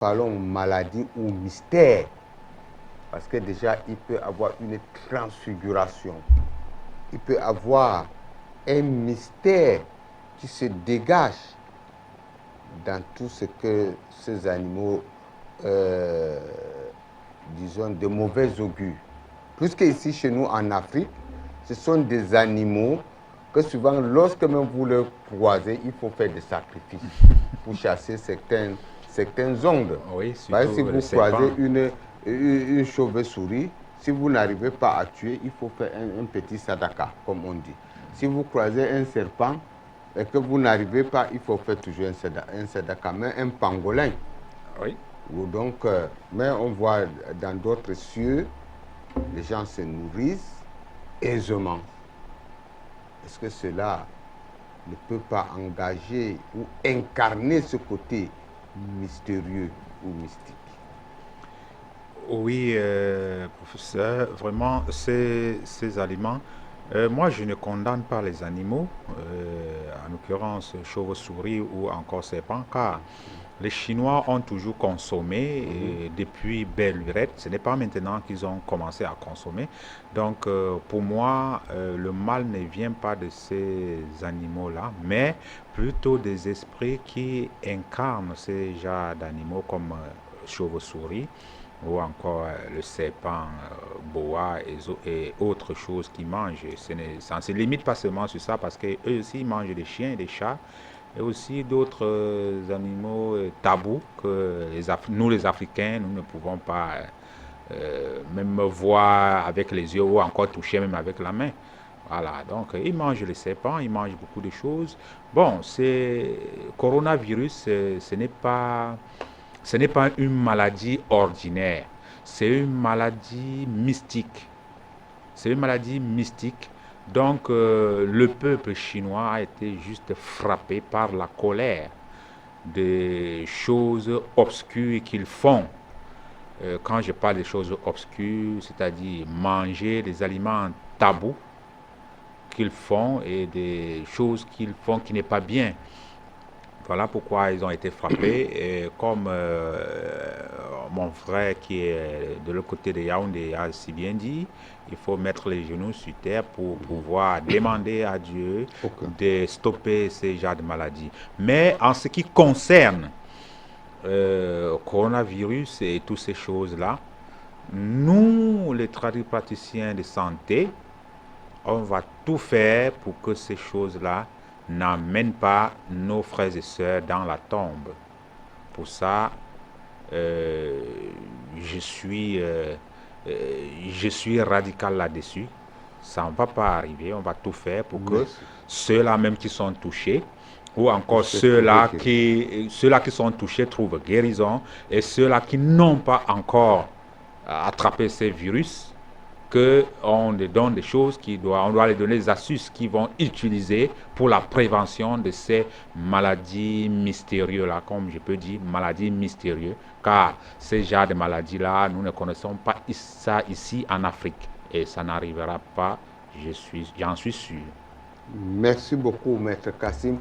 parlons maladie ou mystère, parce que déjà, il peut avoir une transfiguration. Il peut avoir un mystère qui se dégage dans tout ce que ces animaux, disons, de mauvais augure. Puisque ici, chez nous, en Afrique, ce sont des animaux que souvent, lorsque même vous les croisez, il faut faire des sacrifices pour chasser certaines ondes. Oui, Par exemple, si surtout le vous serpent. croisez une chauve-souris, si vous n'arrivez pas à tuer, il faut faire un petit sadaka, comme on dit. Si vous croisez un serpent et que vous n'arrivez pas, il faut faire toujours un sadaka, mais un pangolin. Oui. Donc, mais on voit dans d'autres cieux, les gens se nourrissent aisément. Est-ce que cela ne peut pas engager ou incarner ce côté mystérieux ou mystique? Oui, professeur, vraiment, ces aliments, moi je ne condamne pas les animaux, en l'occurrence chauve-souris ou encore serpents, car les Chinois ont toujours consommé depuis belle lurette. Ce n'est pas maintenant qu'ils ont commencé à consommer. Donc, pour moi, le mal ne vient pas de ces animaux-là, mais plutôt des esprits qui incarnent ces genres d'animaux comme chauve-souris ou encore le serpent, boa et autres choses qu'ils mangent. Ça ne se limite pas seulement sur ça parce qu'eux aussi ils mangent des chiens et des chats et aussi d'autres animaux tabous que nous les Africains, nous ne pouvons pas même voir avec les yeux ou encore toucher même avec la main. Voilà, donc ils mangent les serpents, ils mangent beaucoup de choses. Bon, c'est coronavirus, ce n'est pas une maladie ordinaire, c'est une maladie mystique. C'est une maladie mystique. Donc le peuple chinois a été juste frappé par la colère des choses obscures qu'ils font. Quand je parle des choses obscures, c'est-à-dire manger des aliments tabous qu'ils font et des choses qu'ils font qui n'est pas bien. Voilà pourquoi ils ont été frappés. Et comme mon frère qui est de l'autre côté de Yaoundé a si bien dit, il faut mettre les genoux sur terre pour pouvoir demander à Dieu de stopper ces genres de maladies. Mais en ce qui concerne coronavirus et toutes ces choses-là, nous, les tradipraticiens de santé, on va tout faire pour que ces choses-là n'amènent pas nos frères et sœurs dans la tombe. Pour ça, euh, je suis, euh, je suis radical là-dessus. Ça ne va pas arriver. On va tout faire pour que ceux-là même qui sont touchés, ou encore ceux-là qui sont touchés trouvent guérison, et ceux-là qui n'ont pas encore attrapé ces virus, qu'on les donne des choses, on doit les donner des astuces qu'ils vont utiliser pour la prévention de ces maladies mystérieuses-là, comme je peux dire, maladies mystérieuses, car ces genres de maladies-là, nous ne connaissons pas ça ici en Afrique, et ça n'arrivera pas, j'en suis sûr. Merci beaucoup, Maître Kassim.